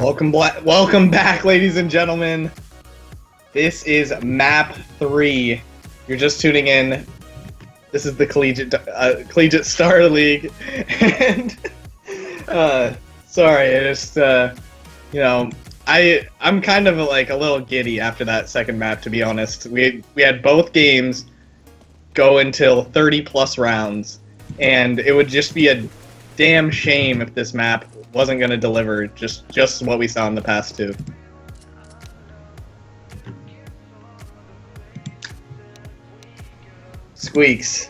Welcome back, ladies and gentlemen. This is Map 3. You're just tuning in. This is the Collegiate Star League, and sorry, I just I'm kind of like a little giddy after that second map, to be honest. We had both games go until 30+ rounds, and it would just be a damn shame if this map wasn't going to deliver just what we saw in the past two. Squeaks.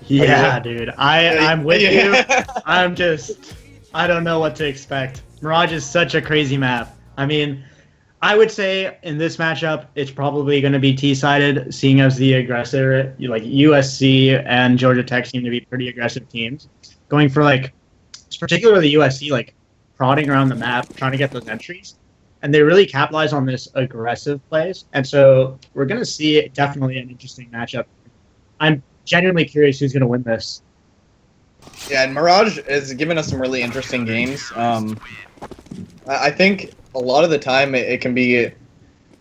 Yeah, dude. I'm with you. I don't know what to expect. Mirage is such a crazy map. I mean, I would say in this matchup, it's probably going to be T-sided, seeing as the aggressor, like USC and Georgia Tech seem to be pretty aggressive teams. Going for particularly USC, prodding around the map, trying to get those entries. And they really capitalize on this aggressive plays. And so we're going to see definitely an interesting matchup. I'm genuinely curious who's going to win this. Yeah, and Mirage has given us some really interesting games. I think a lot of the time it can be,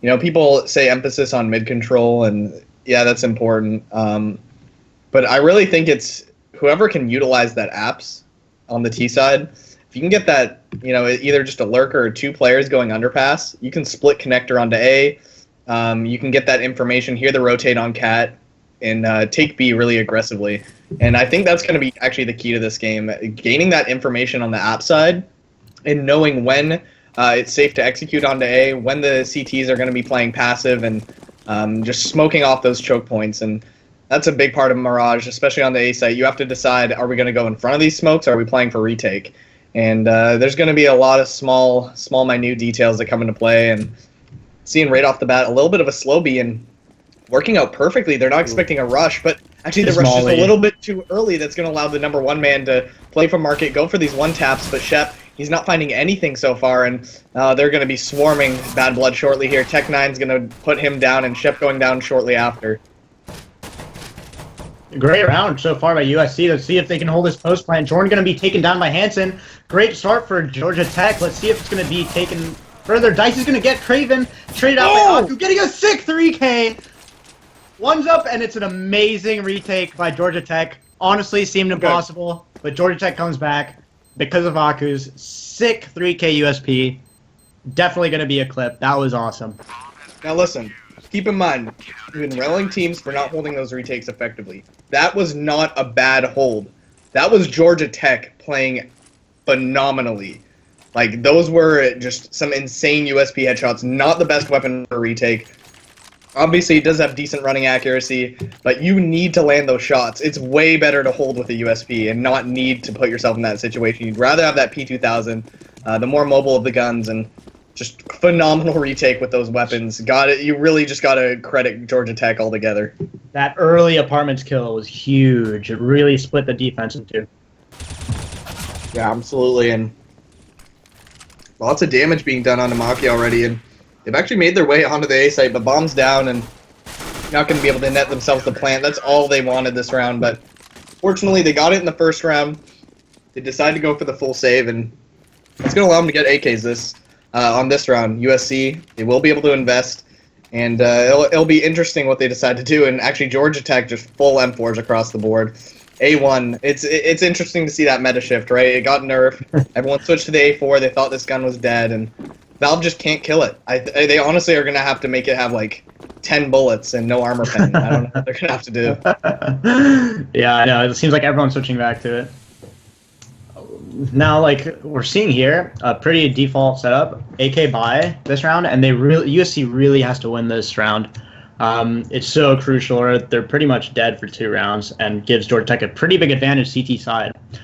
people say emphasis on mid control, and yeah, that's important. But I really think it's whoever can utilize that apps on the T side. If you can get that, either just a lurker or two players going underpass, you can split connector onto A. You can get that information, hear the rotate on Cat, and take B really aggressively. And I think that's going to be actually the key to this game. Gaining that information on the app side and knowing when it's safe to execute onto A, when the CTs are going to be playing passive, and just smoking off those choke points. And that's a big part of Mirage, especially on the A site. You have to decide, are we going to go in front of these smokes, or are we playing for retake? And there's going to be a lot of small, minute details that come into play. And seeing right off the bat a little bit of a slow B and working out perfectly. They're not expecting a rush, but actually the rush is a little bit too early. That's going to allow the number one man to play from market, go for these one taps. But Shep, he's not finding anything so far, and they're going to be swarming Bad Blood shortly here. Tech9's going to put him down, and Shep going down shortly after. Great round so far by USC. Let's see if they can hold this post plan. Jordan going to be taken down by Hansen. Great start for Georgia Tech. Let's see if it's going to be taken further. Dice is going to get Craven. Traded out by Aku, getting a sick 3K. One's up, and it's an amazing retake by Georgia Tech. Honestly, seemed impossible, but Georgia Tech comes back because of Aku's sick 3K USP. Definitely going to be a clip. That was awesome. Now listen, keep in mind, you've been railing teams for not holding those retakes effectively. That was not a bad hold. That was Georgia Tech playing phenomenally. Those were just some insane USP headshots. Not the best weapon for retake. Obviously, it does have decent running accuracy, but you need to land those shots. It's way better to hold with a USP and not need to put yourself in that situation. You'd rather have that P2000, the more mobile of the guns, and just phenomenal retake with those weapons. You really just got to credit Georgia Tech altogether. That early apartments kill was huge. It really split the defense in two. Yeah, absolutely, and lots of damage being done on Maki already, and they've actually made their way onto the A site, but bomb's down and not going to be able to net themselves the plant. That's all they wanted this round, but fortunately they got it in the first round. They decided to go for the full save, and it's going to allow them to get AKs on this round. USC, they will be able to invest, and it'll be interesting what they decide to do. And actually Georgia Tech just full M4s across the board. A1, it's interesting to see that meta shift, right? It got nerfed. Everyone switched to the A4. They thought this gun was dead, and Valve just can't kill it. They honestly are going to have to make it have 10 bullets and no armor pen. I don't know what they're going to have to do. Yeah, I know. It seems like everyone's switching back to it. Now, we're seeing here, a pretty default setup. AK buy this round, and USC really has to win this round. It's so crucial. They're pretty much dead for 2 rounds and gives Georgia Tech a pretty big advantage CT side. It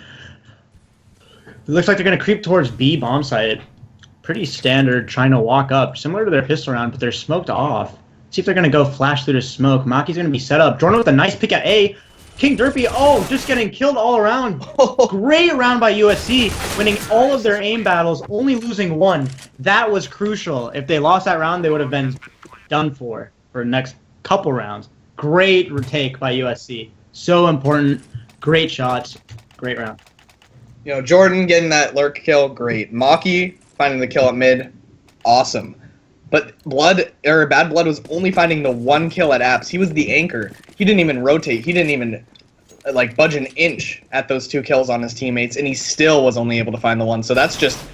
looks like they're going to creep towards B bomb site. Pretty standard, trying to walk up, similar to their pistol round, but they're smoked off. See if they're going to go flash through the smoke. Maki's going to be set up. Jordan with a nice pick at A. King Derpy, just getting killed all around. Great round by USC, winning all of their aim battles, only losing 1. That was crucial. If they lost that round, they would have been done for the next couple rounds. Great retake by USC. So important. Great shots. Great round. Jordan getting that lurk kill, great. Maki finding the kill at mid, awesome. But Bad Blood was only finding the one kill at Apps. He was the anchor. He didn't even rotate. He didn't even like budge an inch at those 2 kills on his teammates, and he still was only able to find the one. So that's just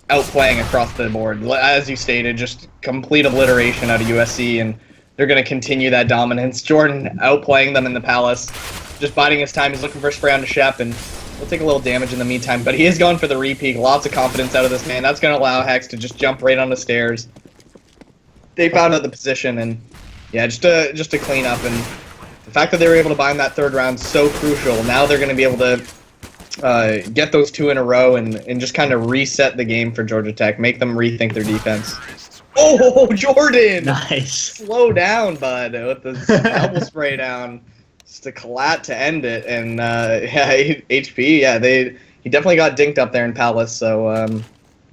outplaying across the board. As you stated, just complete obliteration out of USC, and they're going to continue that dominance. Jordan outplaying them in the Palace, just biding his time. He's looking for a spray onto Shep, and he'll take a little damage in the meantime, but he is going for the repeat. Lots of confidence out of this man. That's going to allow Hex to just jump right on the stairs. They found out the position, and yeah, just to clean up. And the fact that they were able to buy him that 3rd round is so crucial. Now they're going to be able to get those 2 in a row and just kind of reset the game for Georgia Tech, make them rethink their defense. Oh, Jordan! Nice. Slow down, bud, with the double spray down. Just a collat to end it, and yeah, HP, yeah, he definitely got dinked up there in Palace, so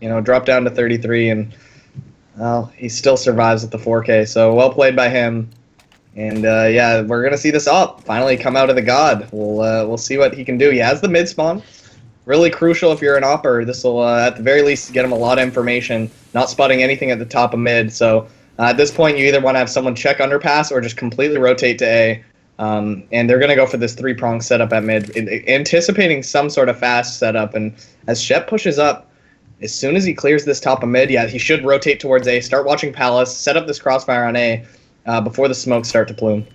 you know, dropped down to 33, and well, he still survives with the 4K, so well played by him. And yeah, we're gonna see this up finally come out of the god. We'll see what he can do. He has the mid spawn, really crucial if you're an opper. This will at the very least get him a lot of information. Not spotting anything at the top of mid, so at this point you either want to have someone check underpass or just completely rotate to A. And they're going to go for this 3-prong setup at mid, anticipating some sort of fast setup. And as Shep pushes up, as soon as he clears this top of mid, yeah, he should rotate towards A, start watching Palace, set up this crossfire on A before the smokes start to plume.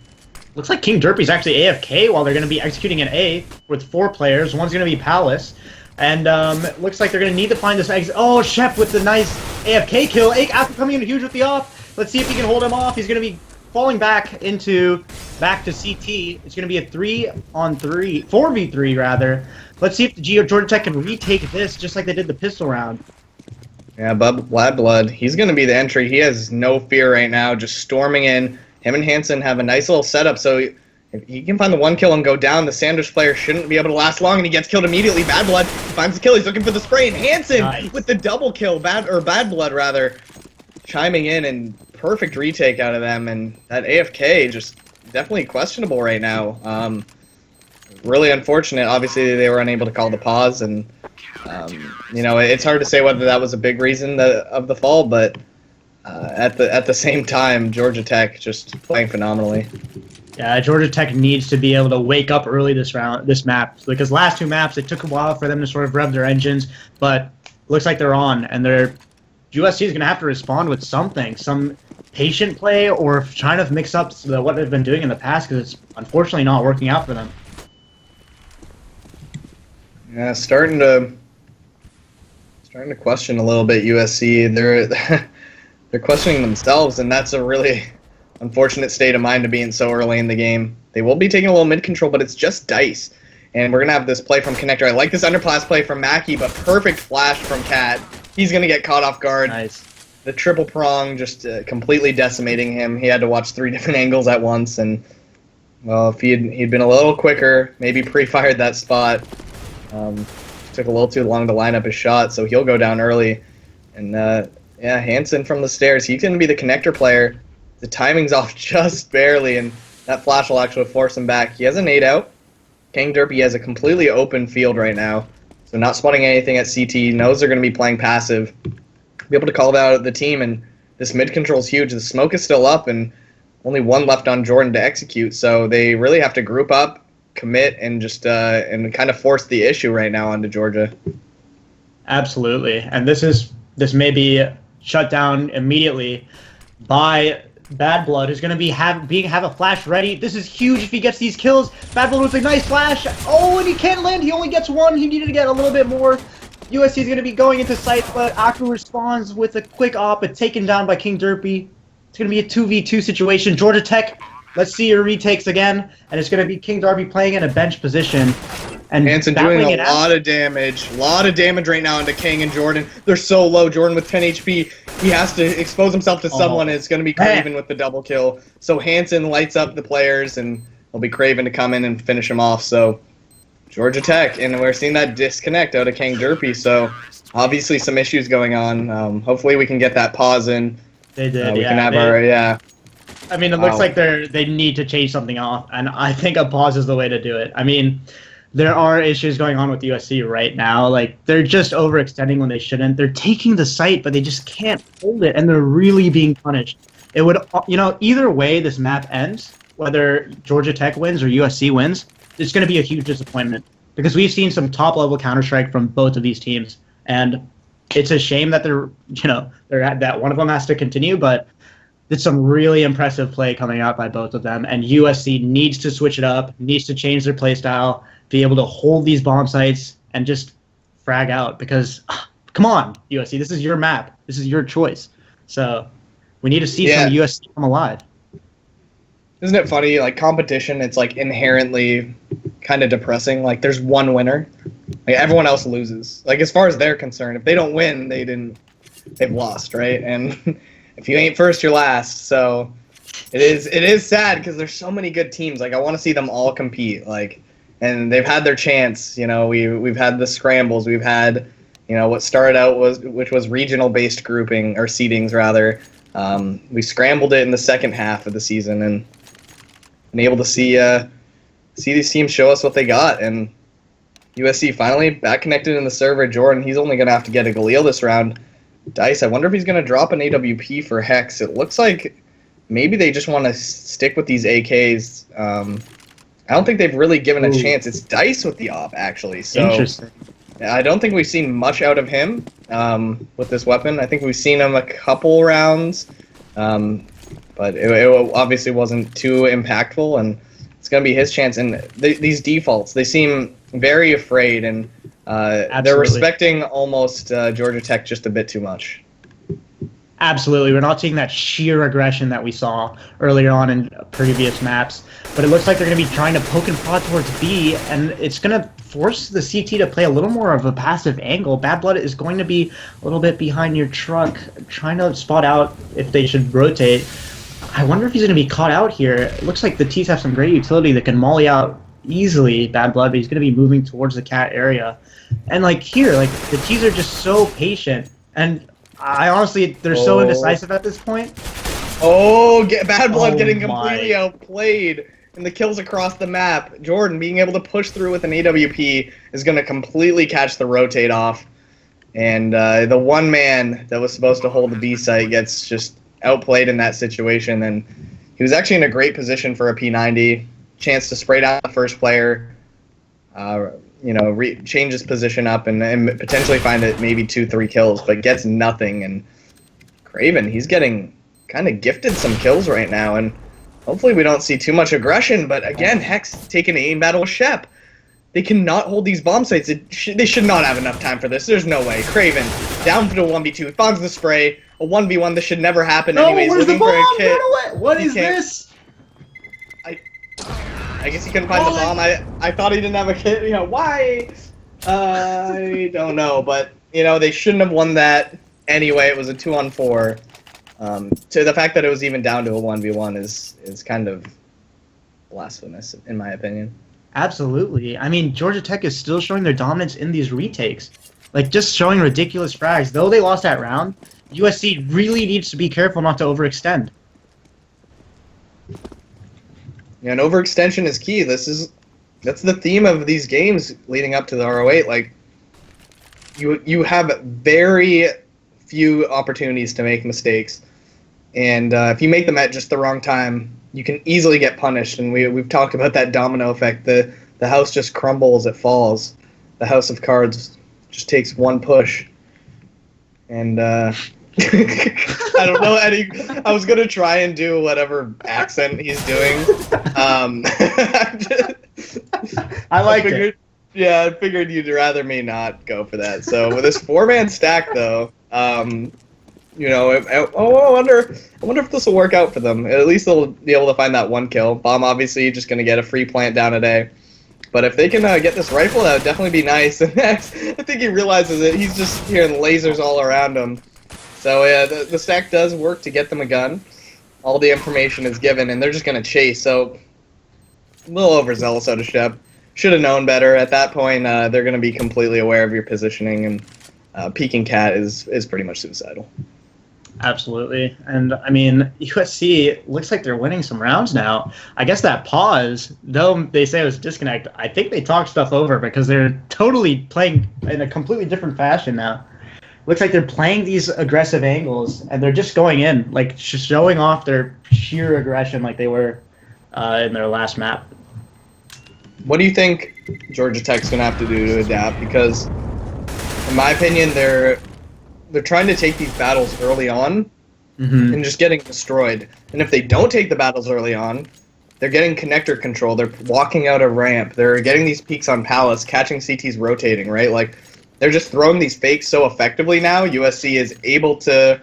Looks like King Derpy's actually AFK while they're going to be executing an A with 4 players. One's going to be Palace. And it looks like they're going to need to find this exit. Oh, Shep with the nice AFK kill. After coming in huge with the off. Let's see if he can hold him off. He's going to be falling back to CT. It's going to be a 3-on-3, 4v3 rather. Let's see if the Georgia Tech can retake this just like they did the pistol round. Yeah, Bad Blood, he's going to be the entry. He has no fear right now, just storming in. Him and Hansen have a nice little setup, so if he can find the 1 kill and go down, the Sandwich player shouldn't be able to last long, and he gets killed immediately. Bad Blood finds the kill. He's looking for the spray, and Hansen with the double kill. Bad Blood rather, chiming in and perfect retake out of them, and that AFK just definitely questionable right now. Really unfortunate. Obviously, they were unable to call the pause, and you know, it's hard to say whether that was a big reason of the fall, but at the same time, Georgia Tech just playing phenomenally. Yeah, Georgia Tech needs to be able to wake up early this map, because last 2 maps it took a while for them to sort of rev their engines, but looks like they're on, and USC is going to have to respond with something, some patient play, or trying to mix up what they've been doing in the past, because it's unfortunately not working out for them. Yeah, starting to question a little bit USC. They're questioning themselves, and that's a really unfortunate state of mind to be in so early in the game. They will be taking a little mid control, but it's just dice. And we're going to have this play from Connector. I like this underpass play from Mackie, but perfect flash from Cat. He's going to get caught off guard. Nice. The triple prong just completely decimating him. He had to watch 3 different angles at once, and well, if he'd been a little quicker, maybe pre-fired that spot. Took a little too long to line up his shot, so he'll go down early. And yeah, Hansen from the stairs. He's going to be the Connector player. The timing's off just barely, and that flash will actually force him back. He has a nade out. King Derpy has a completely open field right now, so not spotting anything at CT. Knows they're going to be playing passive. Be able to call out the team, and this mid control is huge. The smoke is still up, and only 1 left on Jordan to execute, so they really have to group up, commit, and just and kind of force the issue right now onto Georgia. Absolutely, and this may be shut down immediately by Bad Blood, who's going to have a flash ready. This is huge if he gets these kills. Bad Blood with a nice flash. Oh, and he can't land. He only gets 1. He needed to get a little bit more. USC is going to be going into sight, but Aku responds with a quick op, but taken down by King Derpy. It's going to be a 2v2 situation. Georgia Tech, let's see your retakes again, and it's going to be King Derpy playing in a bench position. And Hansen doing a lot of damage right now into King and Jordan. They're so low. Jordan with 10 HP. He has to expose himself to someone, and it's going to be Craven with the double kill. So Hansen lights up the players, and it'll be Craven to come in and finish him off. So Georgia Tech, and we're seeing that disconnect out of King Derpy. So obviously some issues going on. Hopefully we can get that pause in. They did, we can have I mean, it looks like they need to change something off, and I think a pause is the way to do it. I mean, there are issues going on with USC right now. Like, they're just overextending when they shouldn't. They're taking the site, but they just can't hold it, and they're really being punished. It would, either way this map ends, whether Georgia Tech wins or USC wins, it's going to be a huge disappointment because we've seen some top-level Counter-Strike from both of these teams, and it's a shame that that one of them has to continue, but it's some really impressive play coming out by both of them, and USC needs to switch it up, needs to change their play style, be able to hold these bomb sites and just frag out because, come on, USC, this is your map. This is your choice. So we need to see some USC come alive. Isn't it funny? Like, competition, it's like inherently kind of depressing. Like, there's one winner. Like, everyone else loses. Like, as far as they're concerned, if they don't win, they've lost, right? And if you ain't first, you're last. So it is sad because there's so many good teams. Like, I want to see them all compete. Like, and they've had their chance. We've had the scrambles. We've had, what started out which was regional based grouping or seedings rather. We scrambled it in the second half of the season and been able to see these teams show us what they got. And USC finally back connected in the server. Jordan, he's only going to have to get a Galil this round. Dice, I wonder if he's going to drop an AWP for Hex. It looks like maybe they just want to stick with these AKs. I don't think they've really given a chance. It's Dice with the op, actually. So interesting. I don't think we've seen much out of him with this weapon. I think we've seen him a couple rounds, but it obviously wasn't too impactful, and it's going to be his chance. And these defaults, they seem very afraid, and they're respecting almost Georgia Tech just a bit too much. Absolutely. We're not seeing that sheer aggression that we saw earlier on in previous maps, but it looks like they're going to be trying to poke and prod towards B, and it's going to force the CT to play a little more of a passive angle. Bad Blood is going to be a little bit behind your truck, trying to spot out if they should rotate. I wonder if he's going to be caught out here. It looks like the T's have some great utility that can molly out easily Bad Blood, but he's going to be moving towards the cat area. And the T's are just so patient, and I honestly, they're so indecisive at this point. Bad Blood getting completely outplayed, and the kills across the map. Jordan being able to push through with an AWP is going to completely catch the rotate off, and the one man that was supposed to hold the B site gets just outplayed in that situation. And he was actually in a great position for a P90, chance to spray down the first player. Change his position up and potentially find it maybe 2-3 kills, but gets nothing. And Craven, he's getting kind of gifted some kills right now, and hopefully we don't see too much aggression. But again, Hex taking an aim battle with Shep. They cannot hold these bomb sites. They should not have enough time for this. There's no way. Craven down for the 1v2, fogs the spray, a 1v1. This should never happen. Anyways, where's looking the bomb? for a kit. What is this? I guess he couldn't find the bomb. I thought he didn't have a kit. Why? I don't know, but they shouldn't have won that anyway. It was a 2-on-4. To the fact that it was even down to a 1v1 is kind of blasphemous in my opinion. Absolutely. I mean, Georgia Tech is still showing their dominance in these retakes. Like, just showing ridiculous frags. Though they lost that round, USC really needs to be careful not to overextend. Yeah, and overextension is key. That's the theme of these games leading up to the RO8. Like, you have very few opportunities to make mistakes, and if you make them at just the wrong time, you can easily get punished. And we've talked about that domino effect. The house just crumbles, it falls. The house of cards just takes one push, and I don't know, Eddie. I was gonna try and do whatever accent he's doing. I figured, it. Yeah, I figured you'd rather me not go for that. So with this 4-man stack, though, I wonder if this will work out for them. At least they'll be able to find that one kill. Bomb obviously just gonna get a free plant down today. But if they can get this rifle, that would definitely be nice. And I think he realizes it. He's just hearing lasers all around him. So yeah, the stack does work to get them a gun. All the information is given, and they're just going to chase. So a little overzealous out of Shep. Should have known better. At that point, they're going to be completely aware of your positioning, and peeking cat is pretty much suicidal. Absolutely. And I mean, USC looks like they're winning some rounds now. I guess that pause, though they say it was disconnect, I think they talked stuff over because they're totally playing in a completely different fashion now. Looks like they're playing these aggressive angles and they're just going in, like showing off their sheer aggression like they were in their last map. What do you think Georgia Tech's going to have to do to adapt? Because, in my opinion, they're trying to take these battles early on and just getting destroyed. And if they don't take the battles early on, they're getting connector control. They're walking out a ramp. They're getting these peaks on Palace, catching CTs rotating, right? Like, they're just throwing these fakes so effectively now. USC is able to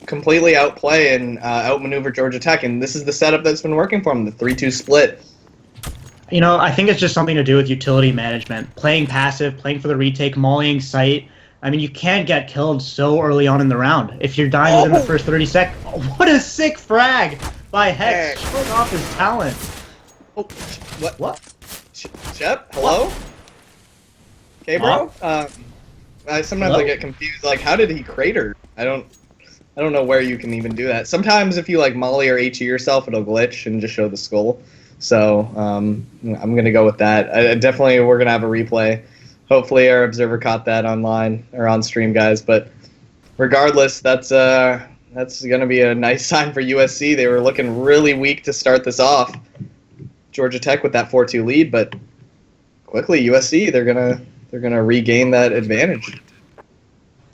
completely outplay and outmaneuver Georgia Tech. And this is the setup that's been working for them, the 3-2 split. You know, I think it's just something to do with utility management. Playing passive, playing for the retake, mollying sight. I mean, you can't get killed so early on in the round. If you're dying within the first 30 seconds. Oh, what a sick frag by Hex, showing off his talent. Oh, what? Shep, hello? What? Okay, bro. Sometimes I get confused. Like, how did he crater? I don't know where you can even do that. Sometimes if you like molly or HE yourself, it'll glitch and just show the skull. So I'm gonna go with that. Definitely, we're gonna have a replay. Hopefully, our observer caught that online or on stream, guys. But regardless, that's gonna be a nice sign for USC. They were looking really weak to start this off. Georgia Tech with that 4-2 lead, but quickly USC they're gonna regain that advantage.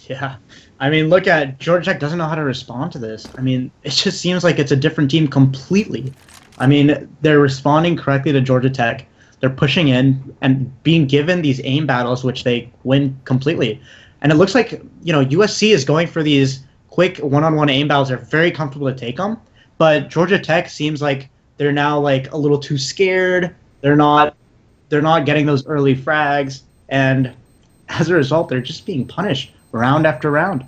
Yeah. I mean, look at Georgia Tech doesn't know how to respond to this. I mean, it just seems like it's a different team completely. I mean, they're responding correctly to Georgia Tech. They're pushing in and being given these aim battles, which they win completely. And it looks like, you know, USC is going for these quick one-on-one aim battles. They're very comfortable to take them. But Georgia Tech seems like they're now like a little too scared. They're not getting those early frags. And as a result, they're just being punished round after round.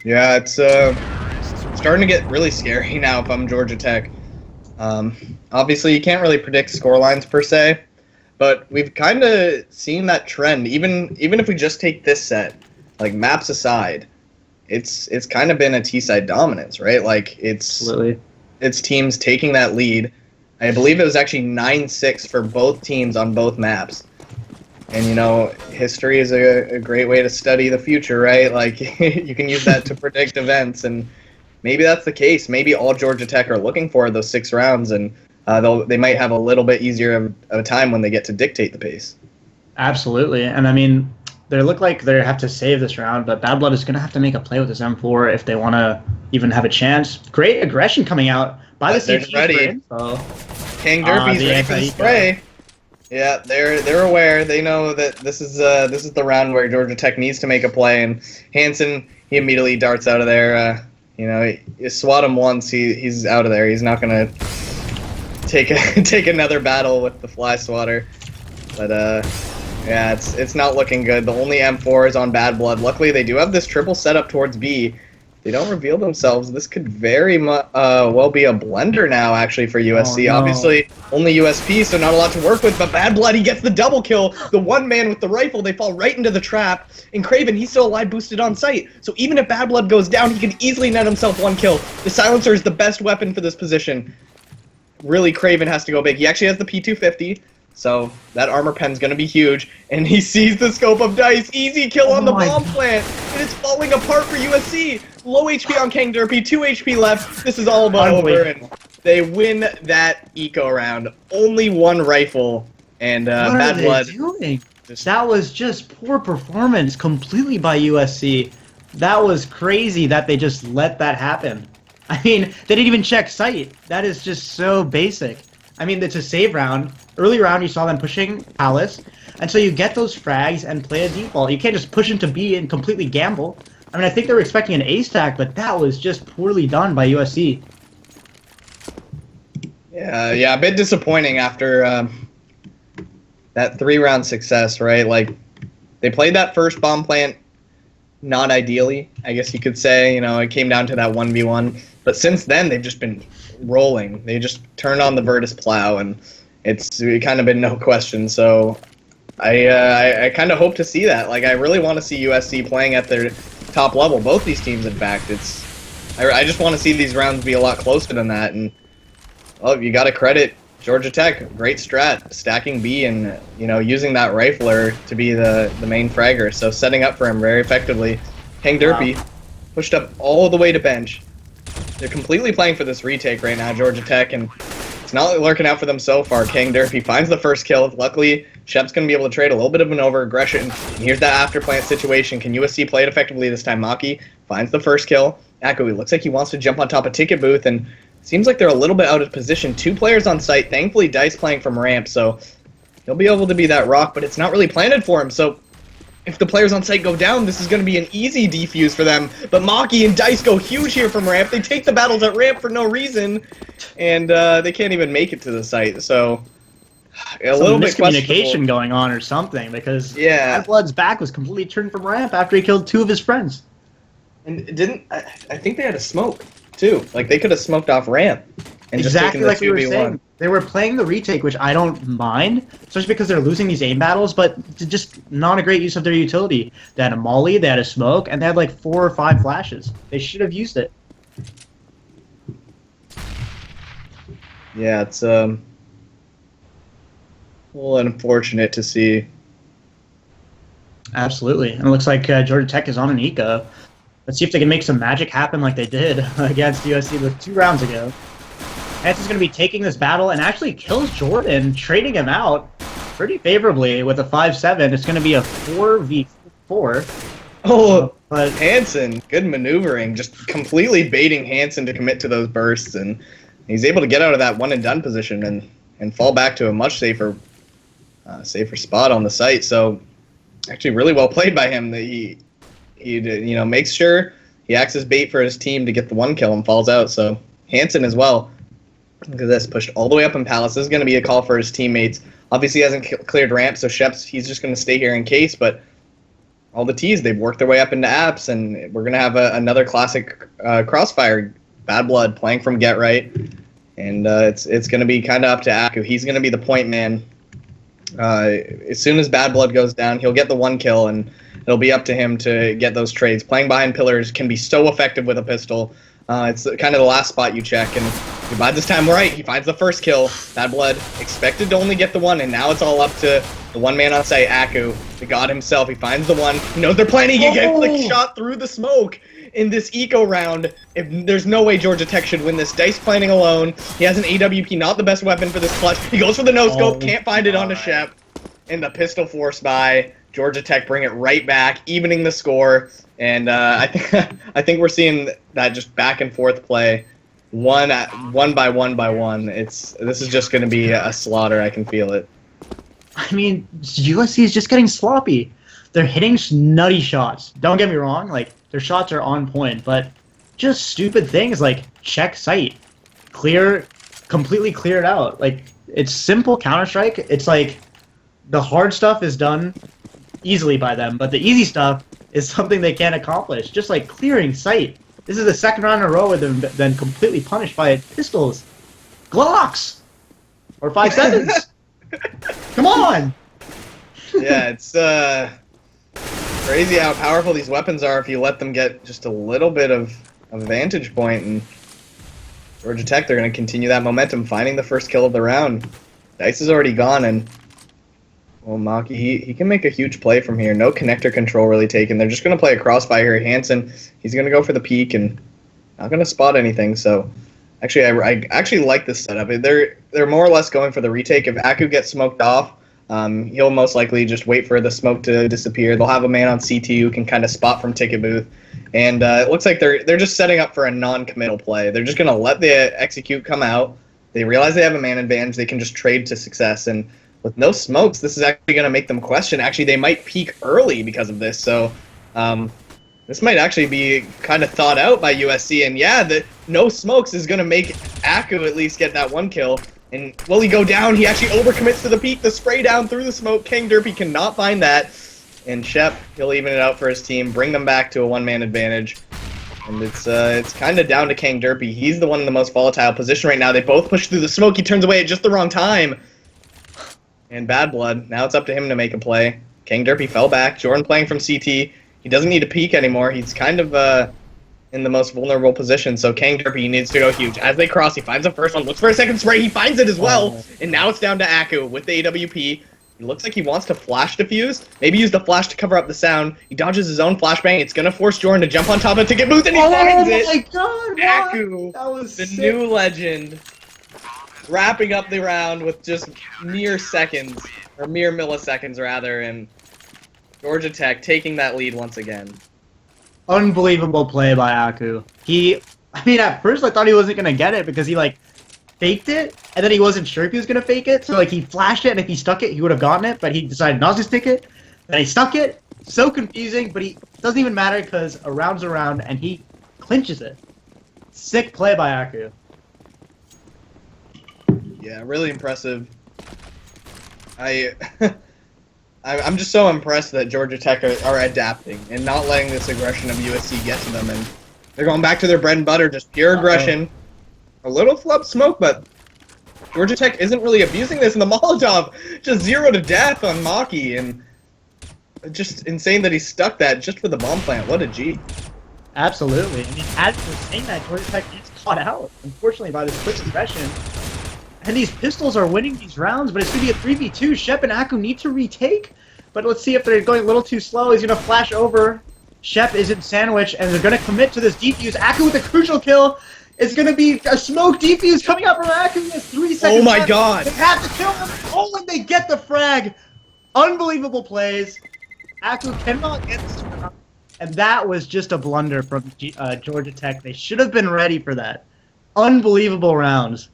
Yeah, it's starting to get really scary now if I'm Georgia Tech. Obviously, you can't really predict score lines per se, but we've kind of seen that trend. Even if we just take this set, like maps aside, it's kind of been a T-side dominance, right? Like it's teams taking that lead. I believe it was actually 9-6 for both teams on both maps. And, you know, history is a great way to study the future, right? Like, you can use that to predict events, and maybe that's the case. Maybe all Georgia Tech are looking for those 6 rounds, and they might have a little bit easier of a time when they get to dictate the pace. Absolutely. And, I mean, they look like they have to save this round, but Bad Blood is going to have to make a play with this M4 if they want to even have a chance. Great aggression coming out by the CT for info. King Derpy's ready for the spray. Yeah, they're aware. They know that this is the round where Georgia Tech needs to make a play, and Hansen, he immediately darts out of there. You know, you swat him once, he's out of there. He's not gonna take another battle with the fly swatter. But yeah, it's not looking good. The only M4 is on Bad Blood. Luckily, they do have this triple setup towards B. They don't reveal themselves. This could very well be a blender now, actually, for USC. Oh, no. Obviously, only USP, so not a lot to work with, but Bad Blood, he gets the double kill. The one man with the rifle, they fall right into the trap. And Craven, he's still alive, boosted on sight. So even if Bad Blood goes down, he can easily net himself 1 kill. The silencer is the best weapon for this position. Really, Craven has to go big. He actually has the P250. So that armor pen's going to be huge. And he sees the scope of dice. Easy kill on the bomb plant. And it's falling apart for USC. Low HP on King Derpy. 2 HP left. This is all about over. And they win that eco round. Only 1 rifle. And Bad Blood. Doing? That was just poor performance completely by USC. That was crazy that they just let that happen. I mean, they didn't even check sight. That is just so basic. I mean, it's a save round. Early round, you saw them pushing Palace. And so you get those frags and play a default. You can't just push into B and completely gamble. I mean, I think they were expecting an A stack, but that was just poorly done by USC. Yeah, a bit disappointing after that 3-round success, right? Like, they played that first bomb plant not ideally, I guess you could say. You know, it came down to that 1v1. But since then, they've just been rolling. They just turned on the Virtus plow, and it's kind of been no question. So I kind of hope to see that. Like, I really want to see USC playing at their top level. Both these teams, in fact. I just want to see these rounds be a lot closer than that. And oh, you got to credit Georgia Tech. Great strat, stacking B and using that rifler to be the main fragger. So setting up for him very effectively. King Derpy pushed up all the way to bench. They're completely playing for this retake right now, Georgia Tech, and it's not lurking out for them so far. King Derpy finds the first kill. Luckily, Shep's going to be able to trade a little bit of an over-aggression. And here's that after-plant situation. Can USC play it effectively this time? Maki finds the first kill. Echo, he looks like he wants to jump on top of Ticket Booth, and seems like they're a little bit out of position. 2 players on site. Thankfully, Dice playing from ramp, so he'll be able to be that rock, but it's not really planted for him, so if the players on site go down, this is going to be an easy defuse for them. But Maki and Dice go huge here from ramp. They take the battles at ramp for no reason, and they can't even make it to the site. So a little bit miscommunication going on or something, because Bad Blood's back was completely turned from ramp after he killed 2 of his friends. And I think they had a smoke too. Like they could have smoked off ramp. And exactly like we were 2v1. saying. They were playing the retake, which I don't mind, especially because they're losing these aim battles, but just not a great use of their utility. They had a molly, they had a smoke, and they had like 4 or 5 flashes. They should have used it. Yeah, it's a little unfortunate to see. Absolutely. And it looks like Georgia Tech is on an eco. Let's see if they can make some magic happen like they did against USC with 2 rounds ago. Hanson's going to be taking this battle and actually kills Jordan, trading him out pretty favorably with a 5-7. It's going to be a 4v4. Oh, but Hanson, good maneuvering, just completely baiting Hanson to commit to those bursts, and he's able to get out of that one-and-done position and fall back to a much safer spot on the site. So actually really well played by him. That he makes sure he acts as bait for his team to get the 1 kill and falls out. So Hanson as well. Look at this, pushed all the way up in Palace. This is going to be a call for his teammates. Obviously, he hasn't cleared ramp, so Sheps, he's just going to stay here in case. But all the T's, they've worked their way up into apps, and we're going to have another classic crossfire. Bad Blood playing from Get Right, and it's going to be kind of up to Aku. He's going to be the point man. As soon as Bad Blood goes down, he'll get the 1 kill, and it'll be up to him to get those trades. Playing behind pillars can be so effective with a pistol. It's kind of the last spot you check, and he buys this time right. He finds the first kill. Bad Blood expected to only get the 1, and now it's all up to the one man on site, Aku, the god himself. He finds the 1. He knows they're planning. He gets like shot through the smoke in this eco round. There's no way Georgia Tech should win this. Dice planning alone. He has an AWP, not the best weapon for this clutch. He goes for the no scope, can't find it on a Shep, and the pistol force by Georgia Tech bring it right back, evening the score. And I think we're seeing that just back and forth play, one by one. This is just going to be a slaughter. I can feel it. I mean, USC is just getting sloppy. They're hitting nutty shots. Don't get me wrong, like their shots are on point, but just stupid things like check site, completely clear it out. Like it's simple Counter-Strike. It's like the hard stuff is done easily by them, but the easy stuff is something they can't accomplish. Just like clearing sight. This is the 2nd round in a row where they've been completely punished by pistols, Glocks, or 5.7s. Come on! Yeah, it's crazy how powerful these weapons are if you let them get just a little bit of a vantage point. And Georgia Tech, they're going to continue that momentum, finding the first kill of the round. Dice is already gone, and well, Maki, he can make a huge play from here. No connector control really taken. They're just going to play a crossfire here. Hanson, he's going to go for the peek and not going to spot anything. So, actually, I actually like this setup. They're more or less going for the retake. If Aku gets smoked off, he'll most likely just wait for the smoke to disappear. They'll have a man on CT who can kind of spot from Ticket Booth. And it looks like they're just setting up for a non-committal play. They're just going to let the execute come out. They realize they have a man advantage. They can just trade to success. And with no smokes, this is actually going to make them question. Actually, they might peak early because of this. So this might actually be kind of thought out by USC. And yeah, the no smokes is going to make Aku at least get that 1 kill. And will he go down? He actually overcommits to the peak. The spray down through the smoke. King Derpy cannot find that. And Shep, he'll even it out for his team, bring them back to a 1-man advantage. And it's kind of down to King Derpy. He's the one in the most volatile position right now. They both push through the smoke. He turns away at just the wrong time. And Bad Blood, now it's up to him to make a play. King Derpy fell back. Jordan playing from CT. he doesn't need to peek anymore. He's kind of in the most vulnerable position, so Kang Derpy needs to go huge. As they cross, he finds the first one, looks for a second spray, he finds it as well, and now it's down to Aku with the AWP. It looks like he wants to flash defuse, maybe use the flash to cover up the sound. He dodges his own flashbang, it's gonna force Jordan to jump on top of Ticket Booth, and he finds it! Oh my god, Aku, that was the sick. new legend, wrapping up the round with just mere seconds, or mere milliseconds rather, and Georgia Tech taking that lead once again. Unbelievable play by Aku. I mean, at first I thought he wasn't gonna get it because he like faked it, and then he wasn't sure if he was gonna fake it. So like he flashed it, and if he stuck it, he would have gotten it. But he decided not to stick it. Then he stuck it. So confusing, but he doesn't even matter because a round's a round, and he clinches it. Sick play by Aku. Yeah, really impressive. I'm just so impressed that Georgia Tech are adapting and not letting this aggression of USC get to them, and they're going back to their bread and butter, just pure aggression. A little flub smoke, but Georgia Tech isn't really abusing this in the Molotov. Just 0 to death on Maki, and just insane that he stuck that just for the bomb plant. What a G. Absolutely. I mean, as we're saying that, Georgia Tech gets caught out, unfortunately, by this quick aggression. And these pistols are winning these rounds, but it's going to be a 3v2. Shep and Aku need to retake, but let's see if they're going a little too slow. He's going to flash over. Shep is in sandwich, and they're going to commit to this defuse. Aku with a crucial kill. It's going to be a smoke defuse coming up from Aku. He has 3 seconds Oh my left. god! They have to kill him. Oh, and they get the frag. Unbelievable plays. Aku cannot get this round. And that was just a blunder from Georgia Tech. They should have been ready for that. Unbelievable rounds.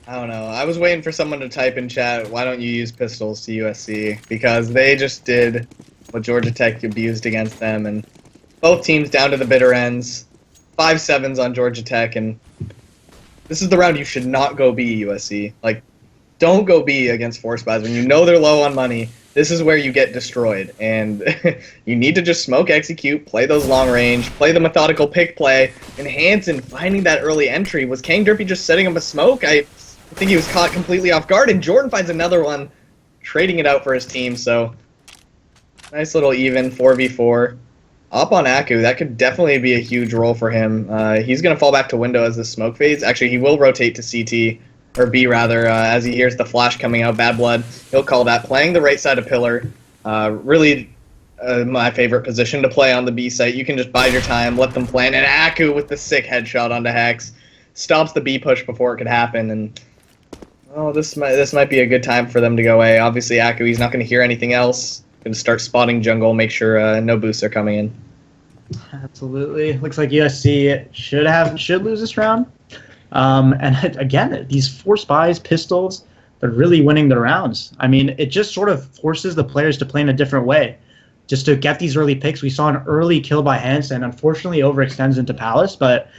I don't know. I was waiting for someone to type in chat, why don't you use pistols to USC? Because they just did what Georgia Tech abused against them, and both teams down to the bitter ends. 5-7s on Georgia Tech, and this is the round you should not go B, USC. Like, don't go B against Force Buys. When you know they're low on money, this is where you get destroyed. And you need to just smoke, execute, play those long range, play the methodical pick play, enhance, and finding that early entry. Was Kang Derpy just setting him a smoke? I think he was caught completely off guard, and Jordan finds another one, trading it out for his team. So, nice little even 4v4. Up on Aku, that could definitely be a huge role for him. He's going to fall back to window as the smoke fades. Actually, he will rotate to CT, or B rather, as he hears the flash coming out. Bad blood, he'll call that. Playing the right side of pillar, really my favorite position to play on the B site. You can just bide your time, let them plan, and Aku with the sick headshot onto Hex stops the B push before it could happen. And oh, this might be a good time for them to go A. Obviously, Aku, he's not going to hear anything else. Going to start spotting jungle, make sure no boosts are coming in. Absolutely. Looks like USC should lose this round. And again, these Force Buys, pistols, they're really winning the rounds. I mean, it just sort of forces the players to play in a different way. Just to get these early picks, we saw an early kill by Hansen, unfortunately overextends into Palace, but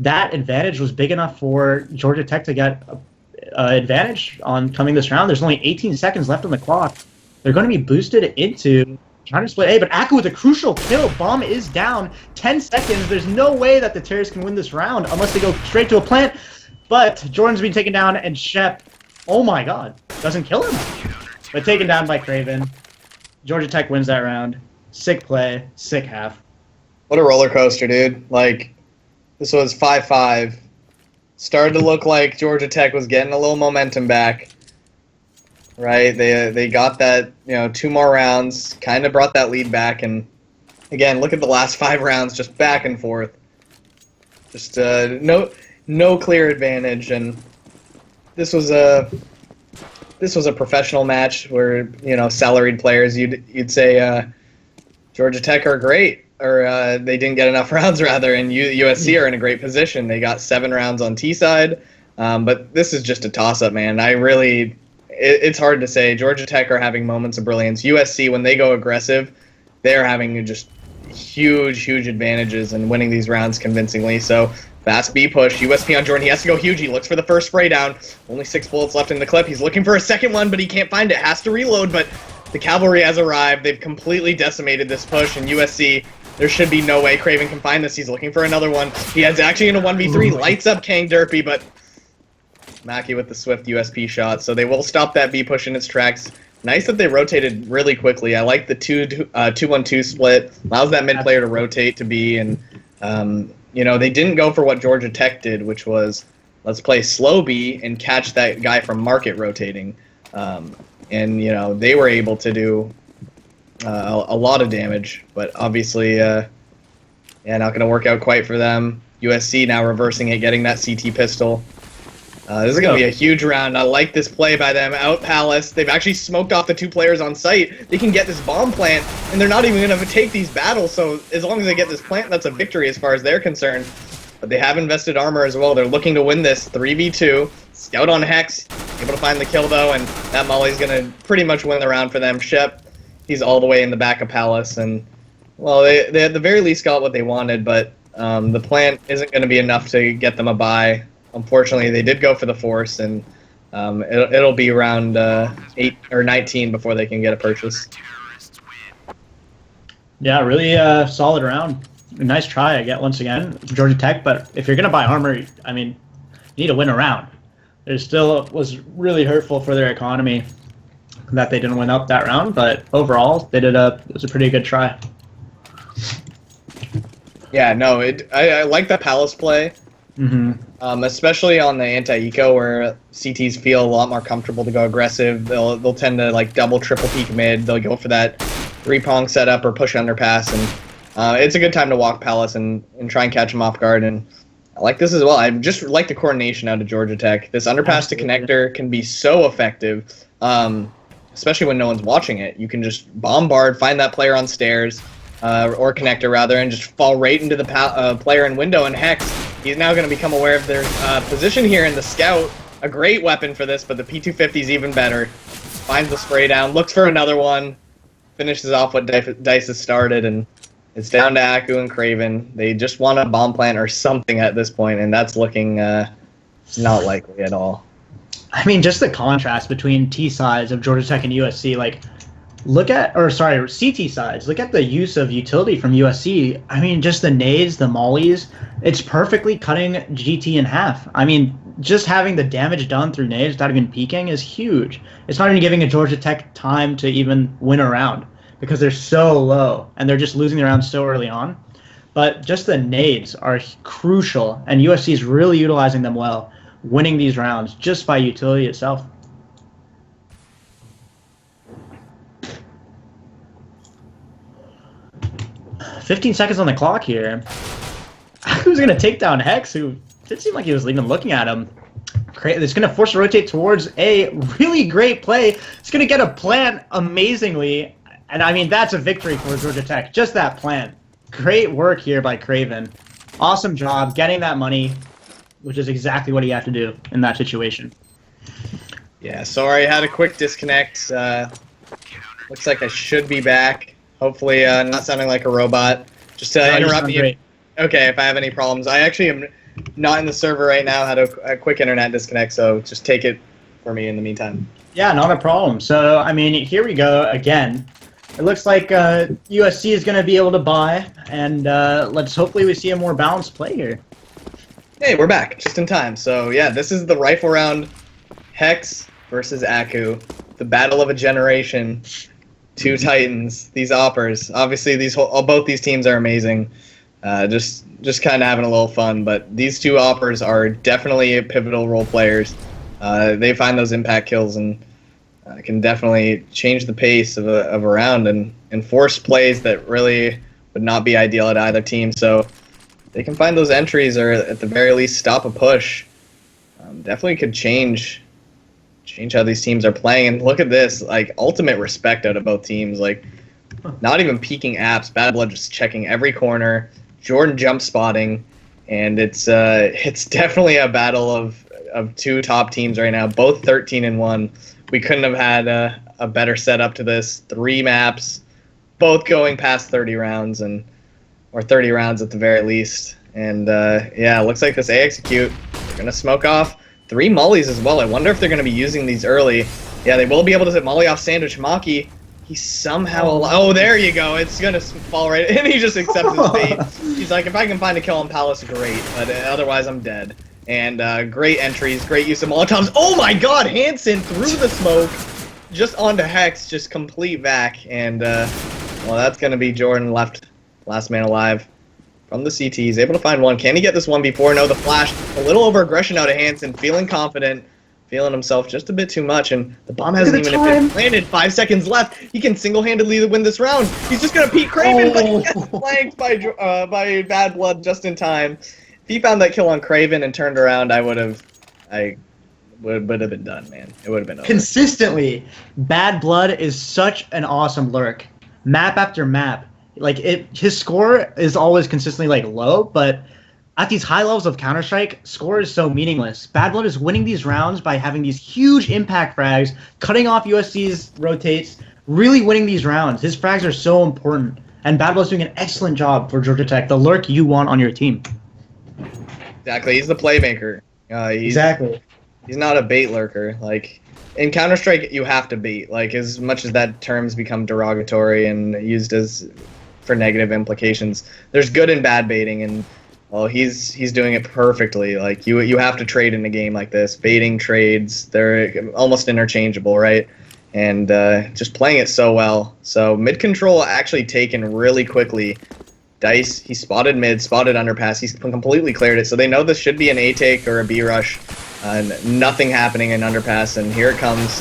that advantage was big enough for Georgia Tech to get an advantage on coming this round. There's only 18 seconds left on the clock. They're going to be boosted into trying to split A, but Aku with a crucial kill. Bomb is down. 10 seconds. There's no way that the Terrors can win this round unless they go straight to a plant. But Jordan's been taken down, and Shep, oh my god, doesn't kill him. But taken down by Craven. Georgia Tech wins that round. Sick play. Sick half. What a roller coaster, dude. Like, this was 5-5. Started to look like Georgia Tech was getting a little momentum back. Right, they got that, 2 more rounds, kind of brought that lead back, and again, look at the last 5 rounds, just back and forth. Just no clear advantage, and this was a professional match where salaried players you'd say Georgia Tech are great, or they didn't get enough rounds rather, and USC are in a great position. They got 7 rounds on T side, but this is just a toss up, man. It's hard to say. Georgia Tech are having moments of brilliance. USC, when they go aggressive, they're having just huge advantages and winning these rounds convincingly. So, fast B push. USP on Jordan. He has to go huge. He looks for the first spray down. Only 6 bullets left in the clip. He's looking for a second one, but he can't find it. Has to reload, but the cavalry has arrived. They've completely decimated this push, and USC, there should be no way Craven can find this. He's looking for another one. He has actually in a 1v3. Lights up Kang Derpy, but Maki with the swift USP shot, so they will stop that B push in its tracks. Nice that they rotated really quickly. I like the 2-1-2 split. Allows that mid player to rotate to B, and you know, they didn't go for what Georgia Tech did, which was let's play slow B and catch that guy from market rotating. And you know, they were able to do a lot of damage, but obviously, yeah, not going to work out quite for them. USC now reversing it, getting that CT pistol. This is going to be a huge round. I like this play by them. Out Palace. They've actually smoked off the 2 players on site. They can get this bomb plant, and they're not even going to take these battles, so as long as they get this plant, that's a victory as far as they're concerned. But they have invested armor as well. They're looking to win this 3v2. Scout on Hex. Able to find the kill, though, and that Molly's going to pretty much win the round for them. Shep, he's all the way in the back of Palace, and, well, they at the very least got what they wanted, but the plant isn't going to be enough to get them a bye. Unfortunately, they did go for the force, and it'll be around 8 or 19 before they can get a purchase. Yeah, really solid round. Nice try, I get once again, Georgia Tech. But if you're gonna buy armor, I mean, you need to win a round. It still was really hurtful for their economy that they didn't win up that round. But overall, it was a pretty good try. Yeah, no, I like the Palace play. Especially on the anti-eco where CTs feel a lot more comfortable to go aggressive. They'll tend to like double, triple peek mid. They'll go for that 3-prong setup or push underpass, and it's a good time to walk Palace and try and catch them off guard. And I like this as well. I just like the coordination out of Georgia Tech. This underpass to connector can be so effective, especially when no one's watching it. You can just bombard, find that player on stairs, or connector rather, and just fall right into the player in window. And Hex, he's now going to become aware of their position here in the Scout. A great weapon for this, but the P250 is even better. Finds the spray down, looks for another one, finishes off what Dice has started, and it's down to Aku and Craven. They just want a bomb plant or something at this point, and that's looking not likely at all. I mean, just the contrast between T sides of Georgia Tech and USC, like, CT sides. Look at the use of utility from USC. I mean, just the nades, the mollies. It's perfectly cutting GT in half. I mean, just having the damage done through nades without even peeking is huge. It's not even giving a Georgia Tech time to even win a round because they're so low and they're just losing the round so early on. But just the nades are crucial, and USC is really utilizing them well, winning these rounds just by utility itself. "15 seconds on the clock here." Who's going to take down Hex, who didn't seem like he was even looking at him. It's going to force a rotate towards A. Really great play. It's going to get a plant amazingly. And, I mean, that's a victory for Georgia Tech. Just that plant. Great work here by Craven. Awesome job getting that money, which is exactly what he had to do in that situation. Yeah, sorry, I had a quick disconnect. Looks like I should be back. Hopefully, not sounding like a robot. Just to interrupt you. Great. Okay, if I have any problems. I actually am not in the server right now. Had a quick internet disconnect, so just take it for me in the meantime. Yeah, not a problem. So, I mean, here we go again. It looks like USC is going to be able to buy, and hopefully we see a more balanced play here. Hey, we're back, just in time. So, yeah, this is the rifle round. Hex versus Aku. The battle of a generation. 2 Titans, these Oppers. Obviously, both these teams are amazing. Just kind of having a little fun, but these 2 Oppers are definitely pivotal role players. They find those impact kills and can definitely change the pace of a round and force plays that really would not be ideal at either team. So they can find those entries or at the very least stop a push. Definitely could change how these teams are playing. And look at this, like, ultimate respect out of both teams. Like, not even peeking apps. Bad Blood just checking every corner. Jordan jump spotting, and it's definitely a battle of 2 top teams right now. Both 13-1. We couldn't have had a better setup to this. 3 maps, both going past 30 rounds or 30 rounds at the very least. And yeah, it looks like this A execute. They're gonna smoke off 3 mollies as well. I wonder if they're going to be using these early. Yeah, they will be able to hit molly off Sandwich. Maki, he somehow... Oh, there you go. It's going to fall right... And he just accepts his fate. He's like, if I can find a kill on Palace, great. But otherwise, I'm dead. And great entries, great use of Molotovs. Oh my god, Hansen through the smoke. just onto Hex, just complete vac, and well, that's gonna be Jordan last man alive from the CT. He's able to find one. Can he get this 1v4? No, the flash, a little over aggression out of Hansen, feeling confident, feeling himself just a bit too much, and the bomb hasn't even been landed. 5 seconds left. He can single-handedly win this round. He's just gonna Pete Craven, but he gets flanked by Bad Blood just in time. If he found that kill on Craven and turned around, I would have been done, man. It would have been over. Consistently, Bad Blood is such an awesome lurk. Map after map. Like, his score is always consistently, like, low, but at these high levels of Counter-Strike, score is so meaningless. Bad Blood is winning these rounds by having these huge impact frags, cutting off USC's rotates, really winning these rounds. His frags are so important, and Bad Blood's doing an excellent job for Georgia Tech, the lurk you want on your team. Exactly, he's the playmaker. Exactly. He's not a bait lurker. Like, in Counter-Strike, you have to bait. Like, as much as that term's become derogatory and used as for negative implications, there's good and bad baiting, and well, he's doing it perfectly. Like, you have to trade in a game like this. Baiting trades, they're almost interchangeable, right? And just playing it so well. So mid control actually taken really quickly. Dice, he spotted mid, spotted underpass. He's completely cleared it. So they know this should be an A take or a B rush. Nothing happening in underpass, and here it comes.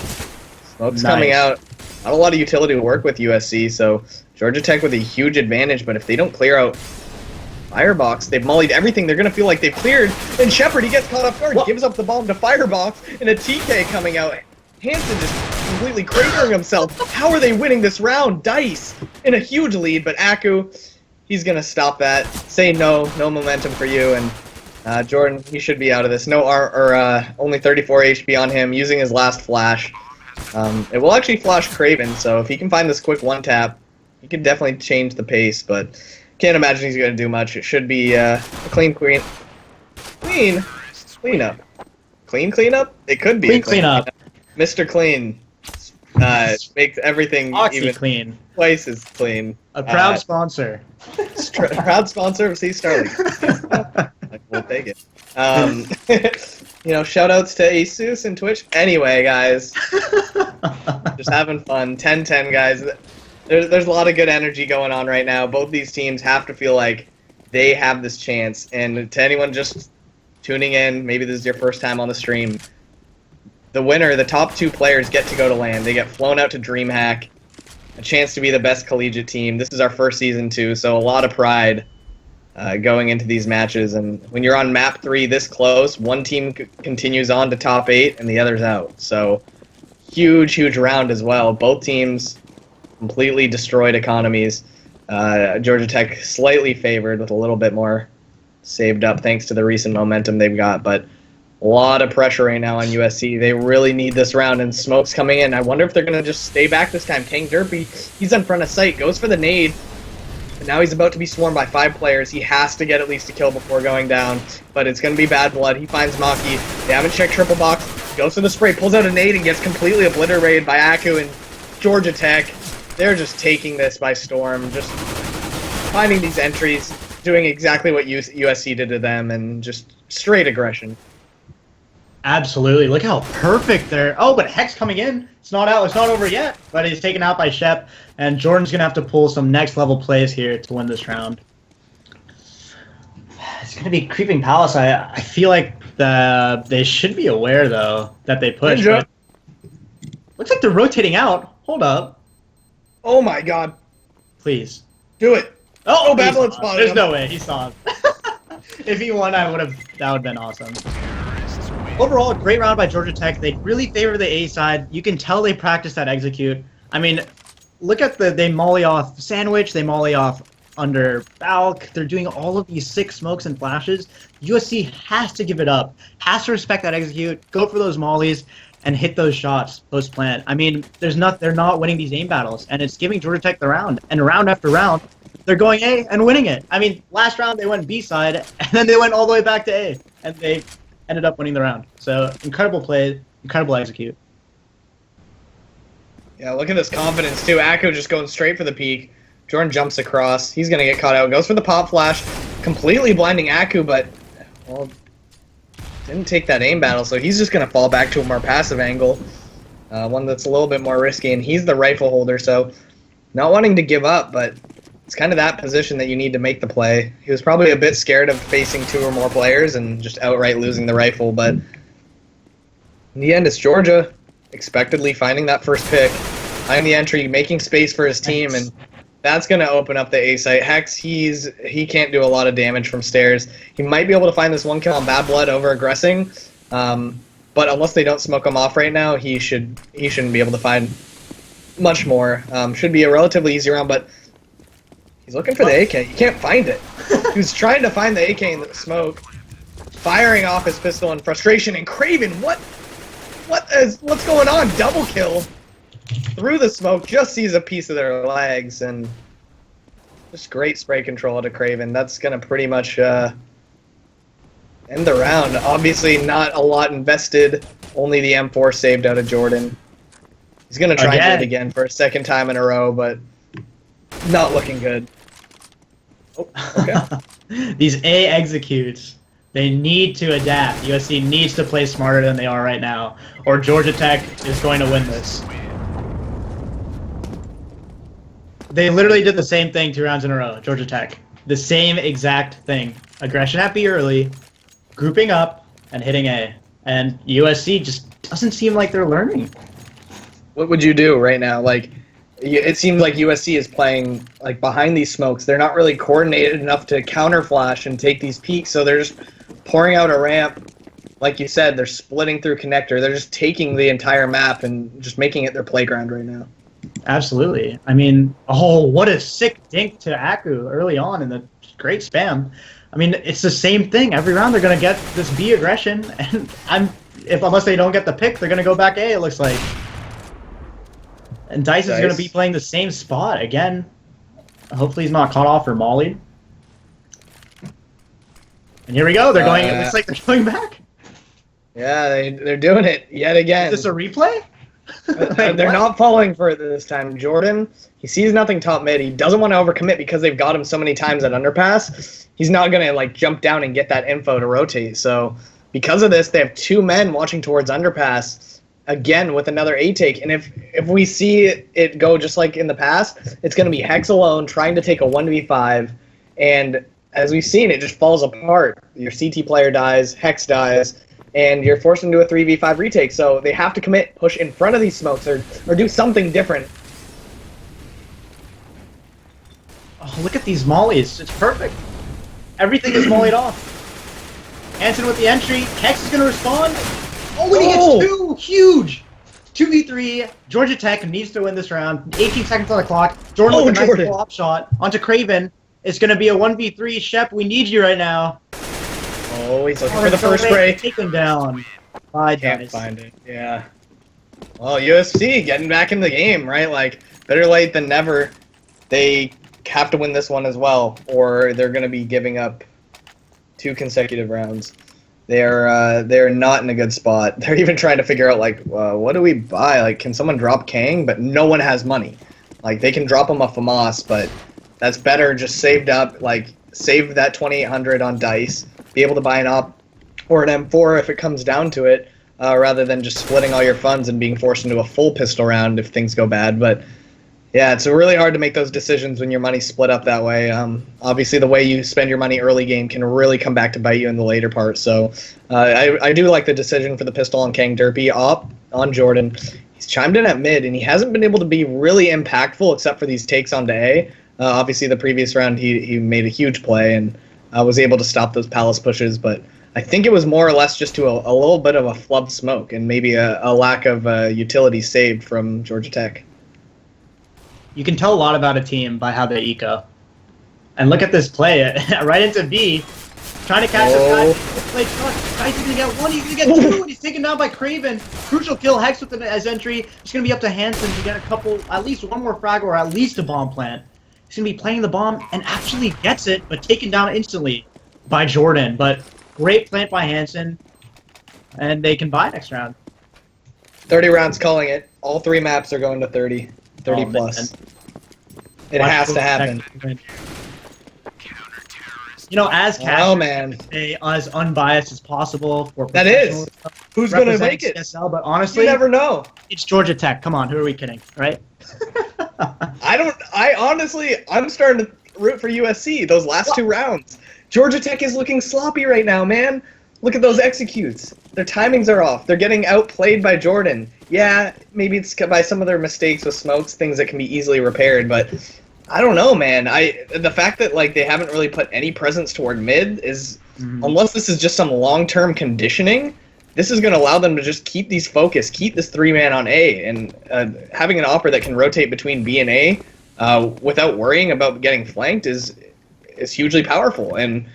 Smoke's coming out. Not a lot of utility to work with USC, so Georgia Tech with a huge advantage, but if they don't clear out Firebox, they've mollied everything. They're going to feel like they've cleared. And Shepard, he gets caught off guard, gives up the bomb to Firebox, and a TK coming out. Hansen just completely cratering himself. How are they winning this round? Dice in a huge lead, but Aku, he's going to stop that. Say no momentum for you, and Jordan, he should be out of this. Only 34 HP on him, using his last flash. It will actually flash Craven, so if he can find this quick one-tap, he can definitely change the pace, but can't imagine he's going to do much. It should be a cleanup. Cleanup? It could be Cleanup. Mr. Clean makes everything even clean. Twice as clean. A proud sponsor. Proud sponsor of C Starlink. We'll take it. Shout outs to Asus and Twitch. Anyway, guys, just having fun. 10-10, guys. There's a lot of good energy going on right now. Both these teams have to feel like they have this chance. And to anyone just tuning in, maybe this is your first time on the stream, the winner, the top 2 players get to go to LAN. They get flown out to DreamHack, a chance to be the best collegiate team. This is our first season too, so a lot of pride going into these matches. And when you're on map 3 this close, one team continues on to top 8 and the other's out. So huge round as well. Both teams completely destroyed economies. Georgia Tech slightly favored with a little bit more saved up thanks to the recent momentum they've got, but a lot of pressure right now on USC. They really need this round, and Smoke's coming in. I wonder if they're going to just stay back this time. King Derpy, he's in front of sight, goes for the nade, and now he's about to be swarmed by 5 players. He has to get at least a kill before going down, but it's going to be Bad Blood. He finds Maki. They haven't checked triple box. Goes for the spray, pulls out a nade, and gets completely obliterated by Aku and Georgia Tech. They're just taking this by storm, just finding these entries, doing exactly what USC did to them, and just straight aggression. Absolutely. Look how perfect they're... Oh, but Hex coming in. It's not out. It's not over yet, but he's taken out by Shep, and Jordan's going to have to pull some next-level plays here to win this round. It's going to be Creeping Palace. I feel like they should be aware, though, that they push. Looks like they're rotating out. Hold up. Oh my god. Please. Do it. Oh, Bad Blood spotted There's him. no way. He saw him. If he won, that would have been awesome. Overall, a great round by Georgia Tech. They really favor the A side. You can tell they practice that execute. I mean, look at they molly off Sandwich, they molly off under Balk. They're doing all of these sick smokes and flashes. USC has to give it up, has to respect that execute, go for those mollies, and hit those shots post-plant. I mean, they're not winning these aim battles, and it's giving Georgia Tech the round. And round after round, they're going A and winning it. I mean, last round they went B side, and then they went all the way back to A, and they ended up winning the round. So incredible play, incredible execute. Yeah, look at this confidence too. Aku just going straight for the peak. Jordan jumps across. He's gonna get caught out. Goes for the pop flash, completely blinding Aku, but well, didn't take that aim battle, so he's just gonna fall back to a more passive angle. one that's a little bit more risky, and he's the rifle holder, so not wanting to give up, but it's kind of that position that you need to make the play. He was probably a bit scared of facing 2 or more players and just outright losing the rifle, but in the end, it's Georgia expectedly finding that first pick, finding the entry, making space for his team, and that's going to open up the A site. Hex, he can't do a lot of damage from stairs. He might be able to find this 1 kill on Bad Blood over aggressing, but unless they don't smoke him off right now, he shouldn't be able to find much more. Should be a relatively easy round, but he's looking for the AK. He can't find it. He was trying to find the AK in the smoke, firing off his pistol in frustration, and Craven, what's going on? Double kill through the smoke, just sees a piece of their legs, and just great spray control to Craven. That's going to pretty much end the round. Obviously not a lot invested, only the M4 saved out of Jordan. He's going to try and do it again for a 2nd time in a row, but not looking good. Oh, okay. These A executes, they need to adapt. USC needs to play smarter than they are right now, or Georgia Tech is going to win this. They literally did the same thing 2 rounds in a row, Georgia Tech. The same exact thing. Aggression at B early, grouping up, and hitting A. And USC just doesn't seem like they're learning. What would you do right now? Like, it seems like USC is playing like behind these smokes. They're not really coordinated enough to counter flash and take these peaks, so they're just pouring out a ramp. Like you said, they're splitting through connector. They're just taking the entire map and just making it their playground right now. Absolutely. I mean, oh, what a sick dink to Aku early on in the great spam. I mean, it's the same thing. Every round they're going to get this B aggression, and unless they don't get the pick, they're going to go back A, it looks like. And Dice is going to be playing the same spot again. Hopefully he's not caught off or mollied. And here we go. They're going. It looks like they're going back. Yeah, they're doing it yet again. Is this a replay? They're not falling for it this time. Jordan, he sees nothing top mid. He doesn't want to overcommit because they've got him so many times at underpass. He's not going to like jump down and get that info to rotate. So because of this, they have 2 men watching towards underpass again with another A take. And if we see it go just like in the past, it's going to be Hex alone trying to take a 1v5. And as we've seen, it just falls apart. Your CT player dies, Hex dies, and you're forced into a 3v5 retake. So they have to commit, push in front of these smokes, or do something different. Oh, look at these mollies. It's perfect. Everything is mollied off. Hansen with the entry. Hex is going to respond. Oh, and he gets 2! Huge! 2v3. Georgia Tech needs to win this round. 18 seconds on the clock. Jordan with a nice flop shot onto Craven. It's going to be a 1v3. Shep, we need you right now. Oh, he's looking for the first spray. Take him down. Can't find it. Yeah. Well, USC getting back in the game, right? Like, better late than never. They have to win this one as well, or they're going to be giving up 2 consecutive rounds. They're not in a good spot. They're even trying to figure out, like, what do we buy? Like, can someone drop Kang? But no one has money. Like, they can drop him a FAMAS, but that's better just saved up. Like, save that 2,800 on Dice, be able to buy an op or an M4 if it comes down to it, rather than just splitting all your funds and being forced into a full pistol round if things go bad. But yeah, it's really hard to make those decisions when your money's split up that way. Obviously, the way you spend your money early game can really come back to bite you in the later part. So I do like the decision for the pistol on Kang Derpy op on Jordan. He's chimed in at mid, and he hasn't been able to be really impactful except for these takes onto A. Obviously, the previous round, he made a huge play and was able to stop those palace pushes, but I think it was more or less just to a little bit of a flub smoke and maybe a lack of utility saved from Georgia Tech. You can tell a lot about a team by how they eco. And look at this play, right into B, trying to catch this guy. Guy's going to get 1, he's going to get 2, and he's taken down by Craven. Crucial kill, Hex with as entry. It's going to be up to Hansen to get a couple, at least 1 more frag or at least a bomb plant. He's going to be playing the bomb and actually gets it, but taken down instantly by Jordan. But great plant by Hansen, and they can buy next round. 30 rounds calling it. All 3 maps are going to 30. 30 plus. It has to happen. You know, as Oh casual, man, stay as unbiased as possible for that is. professionalism, Who's gonna representing make it? CSL, but You honestly, never know. it's Georgia Tech. Come on, who are we kidding, right? I'm starting to root for USC those last two rounds. Georgia Tech is looking sloppy right now, man. Look at those executes. Their timings are off. They're getting outplayed by Jordan. Yeah, maybe it's by some of their mistakes with smokes, things that can be easily repaired, but I don't know, man. The fact that like they haven't really put any presence toward mid is, unless this is just some long-term conditioning, this is going to allow them to just keep these focus, keep this three-man on A, and having an opera that can rotate between B and A without worrying about getting flanked is hugely powerful. And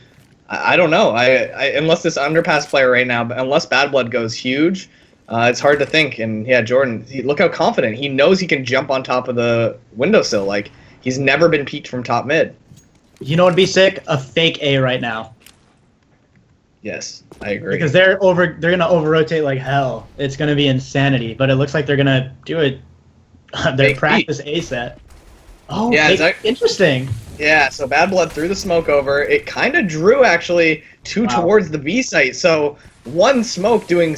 I don't know. Unless this underpass player right now, unless Bad Blood goes huge, it's hard to think. And yeah, Jordan, look how confident he knows he can jump on top of the windowsill. Like he's never been peaked from top mid. You know what'd be sick? A fake A right now. Yes, I agree. Because they're gonna over rotate like hell. It's gonna be insanity. But it looks like they're gonna do it. Their Fake practice A set. Oh, yeah, interesting. Yeah, so Bad Blood threw the smoke over. It kind of drew, actually, two towards the B site. So one smoke doing,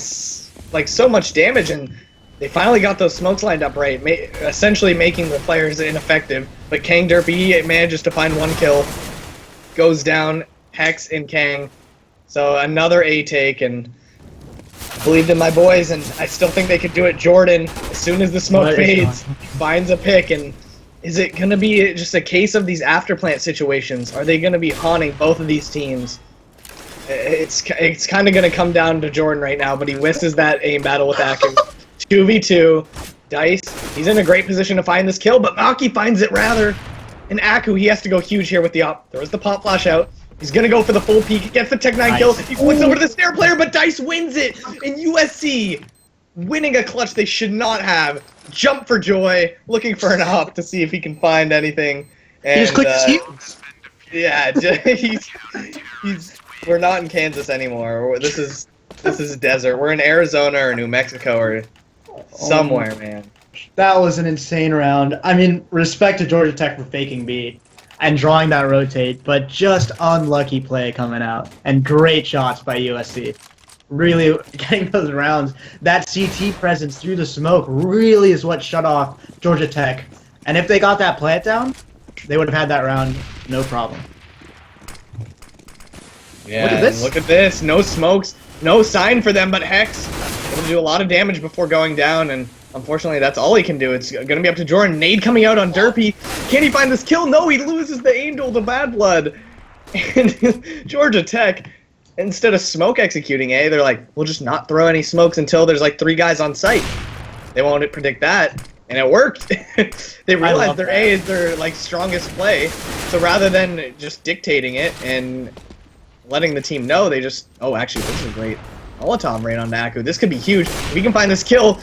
like, so much damage, and they finally got those smokes lined up right, essentially making the players ineffective. But Kang Derpy manages to find one kill, goes down, Hex and Kang. So another A take, and believed in my boys, and I still think they could do it. Jordan, as soon as the smoke fades, finds a pick, and is it going to be just a case of these afterplant situations? Are they going to be haunting both of these teams? It's kind of going to come down to Jordan right now, but he misses that aim battle with Aku. 2v2. Dice, he's in a great position to find this kill, but Maki finds it rather. And Aku, he has to go huge here with the op. There was the pop flash out. He's going to go for the full peek. He gets the Tech 9 kill. He flicks over to the Snare player, but Dice wins it. And USC, winning a clutch they should not have. Jump for joy, looking for an op to see if he can find anything. And, he just clicked heels. Yeah, we're not in Kansas anymore. This is desert. We're in Arizona or New Mexico or somewhere, man. That was an insane round. I mean, respect to Georgia Tech for faking B and drawing that rotate, but just unlucky play coming out. And great shots by USC. Really getting those rounds. That CT presence through the smoke really is what shut off Georgia Tech. And if they got that plant down, they would have had that round no problem. Yeah, look at this. No smokes, no sign for them, but Hex able to do a lot of damage before going down, and unfortunately that's all he can do. It's going to be up to Jordan. Nade coming out on Derpy. Can he find this kill? No, he loses the Angel to Bad Blood. And Georgia Tech, instead of smoke executing A, they're like, we'll just not throw any smokes until there's like 3 guys on site. They won't predict that, and it worked. They realized their A is their like strongest play, so rather than just dictating it and letting the team know, they just, oh, actually, this is a great Molotov right on Aku. This could be huge. If he can find this kill,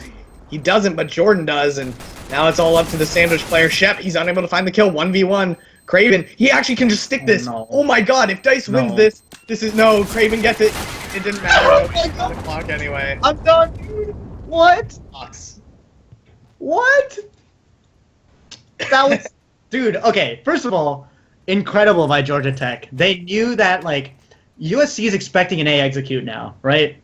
he doesn't, but Jordan does, and now it's all up to the sandwich player. Shep, he's unable to find the kill. 1v1. Craven, he actually can just stick this. No. Oh my god, if Dice wins this, this is, no, Craven gets it. It didn't matter. It's on the clock anyway. I'm done, dude. What? What? That was, dude, okay, first of all, incredible by Georgia Tech. They knew that, like, USC is expecting an A execute now, right?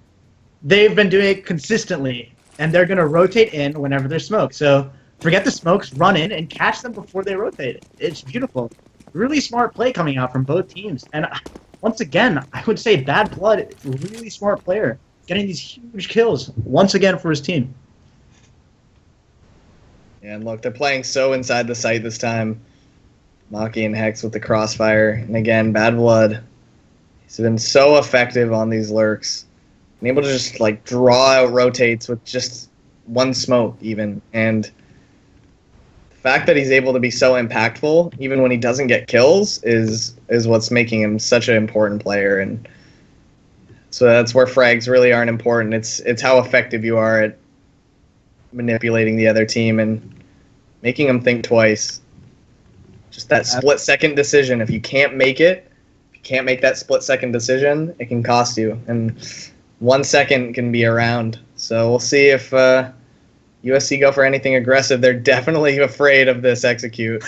They've been doing it consistently, and they're going to rotate in whenever there's smoke. So forget the smokes, run in, and catch them before they rotate. It's beautiful. Really smart play coming out from both teams. And once again, I would say Bad Blood, really smart player, getting these huge kills once again for his team. Yeah, and look, they're playing so inside the site this time. Maki and Hex with the crossfire. And again, Bad Blood. He's been so effective on these lurks. And able to just, like, draw out rotates with just one smoke, even. And the fact that he's able to be so impactful, even when he doesn't get kills, is what's making him such an important player. And so that's where frags really aren't important. It's how effective you are at manipulating the other team and making them think twice. Just that split-second decision. If you can't make it, if you can't make that split-second decision, it can cost you. And 1 second can be around. So we'll see if USC go for anything aggressive. They're definitely afraid of this execute.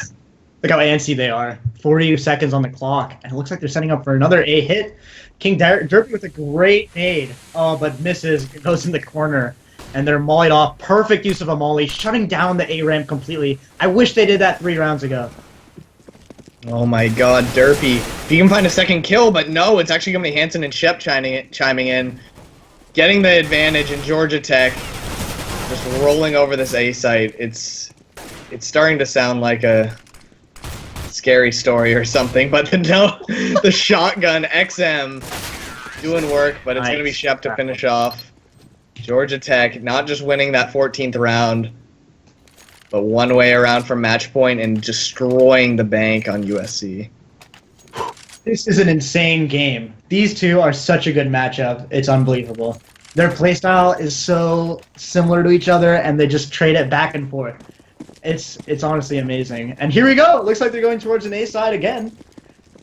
Look how antsy they are. 40 seconds on the clock, and it looks like they're setting up for another A hit. Derpy with a great nade, but misses. It goes in the corner, and they're mollied off. Perfect use of a molly, shutting down the A ramp completely. I wish they did that 3 rounds ago. Oh my god, Derpy. If he can find a second kill, but no, it's actually going to be Hansen and Shep chiming in. Getting the advantage in Georgia Tech. Just rolling over this A site. It's starting to sound like a scary story or something, but the shotgun XM doing work, but it's going to be Shep to finish off. Georgia Tech not just winning that 14th round, but one way around from match point and destroying the bank on USC. This is an insane game. These two are such a good matchup. It's unbelievable. Their playstyle is so similar to each other, and they just trade it back and forth. It's honestly amazing. And here we go. It looks like they're going towards an A side again,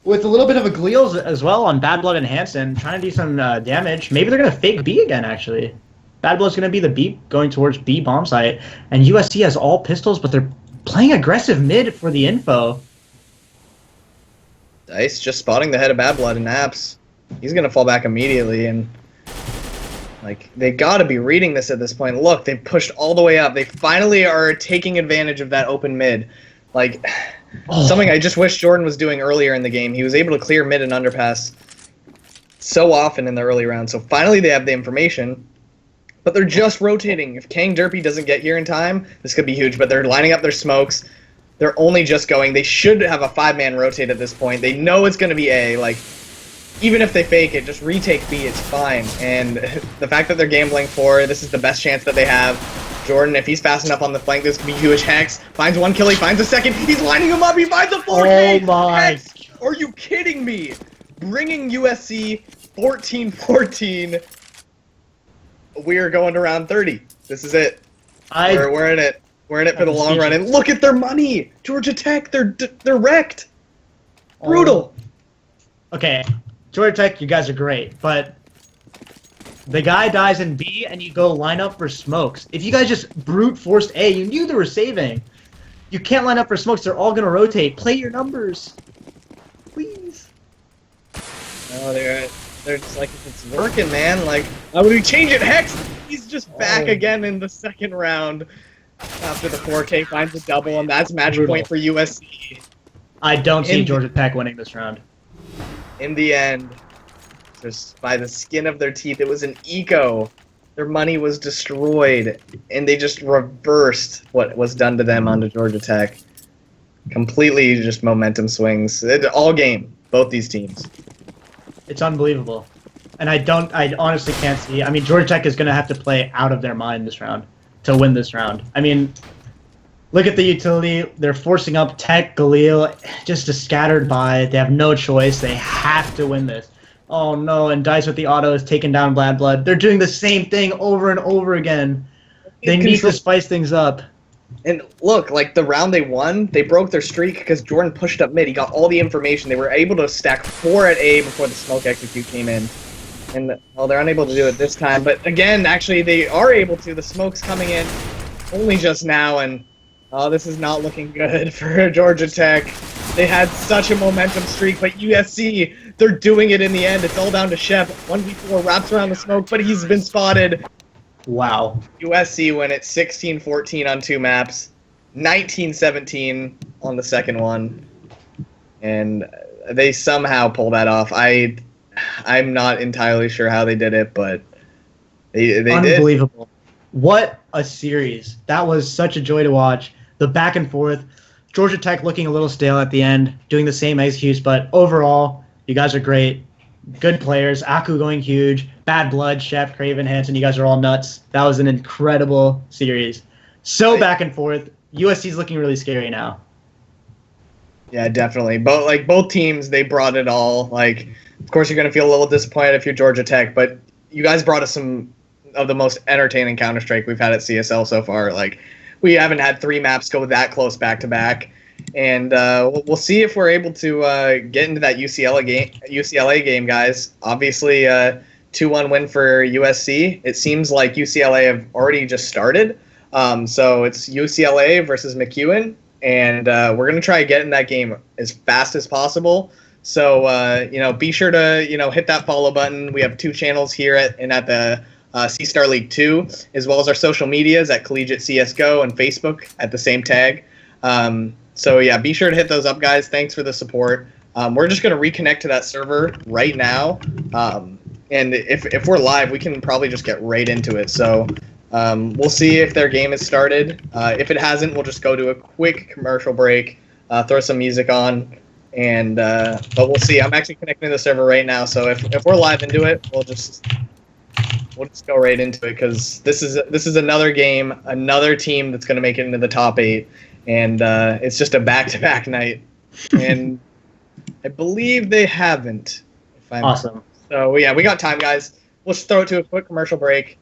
with a little bit of a Gleals as well on Bad Blood and Hansen, trying to do some damage. Maybe they're going to fake B again, actually. Bad Blood's going to be the B going towards B bomb site, and USC has all pistols, but they're playing aggressive mid for the info. Dice just spotting the head of Bad Blood and Apps. He's going to fall back immediately, and like, they gotta be reading this at this point. Look, they pushed all the way up. They finally are taking advantage of that open mid. Like, something I just wish Jordan was doing earlier in the game. He was able to clear mid and underpass so often in the early rounds. So finally they have the information, but they're just rotating. If Kang Derpy doesn't get here in time, this could be huge, but they're lining up their smokes. They're only just going. They should have a 5-man rotate at this point. They know it's going to be A. Like, even if they fake it, just retake B, it's fine. And the fact that they're gambling for this is the best chance that they have. Jordan, if he's fast enough on the flank, this could be huge. Hex finds one kill, he finds a second, he's lining him up, he finds a 4K! Oh my! Hex, are you kidding me? Bringing USC 14-14. We are going to round 30. This is it. We're in it. We're in it for the long run. And look at their money! Georgia Tech, they're wrecked. Brutal. Okay. Georgia Tech, you guys are great, but the guy dies in B and you go line up for smokes. If you guys just brute forced A, you knew they were saving. You can't line up for smokes, they're all gonna rotate. Play your numbers. Please. No, they're just like, if it's working, man, like, why would we change it? Hex, he's just back again in the second round after the 4K finds a double, and that's match point for USC. I don't see Georgia Tech winning this round. In the end, just by the skin of their teeth, it was an eco. Their money was destroyed, and they just reversed what was done to them onto Georgia Tech. Completely just momentum swings. All game, both these teams. It's unbelievable. And I honestly can't see. I mean, Georgia Tech is going to have to play out of their mind this round to win this round. I mean, look at the utility. They're forcing up Tech, Galil, just a scattered by. They have no choice. They have to win this. Oh no, and Dice with the auto is taking down Bad Blood. They're doing the same thing over and over again. They need to spice things up. And look, like the round they won, they broke their streak because Jordan pushed up mid. He got all the information. They were able to stack 4 at A before the smoke execute came in. And, well, they're unable to do it this time. But again, actually, they are able to. The smoke's coming in only just now, and oh, this is not looking good for Georgia Tech. They had such a momentum streak, but USC, they're doing it in the end. It's all down to Shep. 1v4 wraps around the smoke, but he's been spotted. Wow. USC win it 16-14 on 2 maps, 19-17 on the second one, and they somehow pull that off. I'm not entirely sure how they did it, but they Unbelievable. Did. What a series. That was such a joy to watch. The back and forth. Georgia Tech looking a little stale at the end, doing the same executes, but overall, you guys are great. Good players. Aku going huge. Bad Blood, Shep, Craven, Hansen, you guys are all nuts. That was an incredible series. So back and forth. USC's looking really scary now. Yeah, definitely. Both teams, they brought it all. Like, of course, you're going to feel a little disappointed if you're Georgia Tech, but you guys brought us some of the most entertaining Counter-Strike we've had at CSL so far. Like, we haven't had 3 maps go that close back-to-back. And we'll see if we're able to get into that UCLA game, guys. Obviously, 2-1 win for USC. It seems like UCLA have already just started. So it's UCLA versus McEwen. and we're gonna try to get in that game as fast as possible. So be sure to hit that follow button. We have 2 channels here at the C Star League 2, as well as our social medias at Collegiate CSGO and Facebook at the same tag. So yeah, be sure to hit those up, guys. Thanks for the support. We're just gonna reconnect to that server right now, and if we're live, we can probably just get right into it. So we'll see if their game has started. If it hasn't, we'll just go to a quick commercial break, throw some music on, and but we'll see. I'm actually connecting to the server right now, so if we're live into it, we'll just go right into it, because this is another game, another team that's going to make it into the top 8, and it's just a back-to-back night, and I believe they haven't. Awesome. So yeah, we got time, guys. We'll just throw it to a quick commercial break.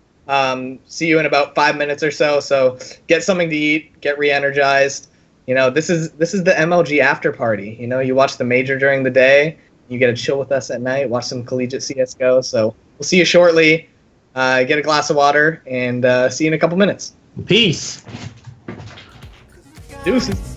See you in about 5 minutes or so. So get something to eat, get re-energized. This is the MLG after party. You watch the major during the day, you get to chill with us at night, watch some collegiate CSGO. So we'll see you shortly. Get a glass of water, and see you in a couple minutes. Peace. Deuces.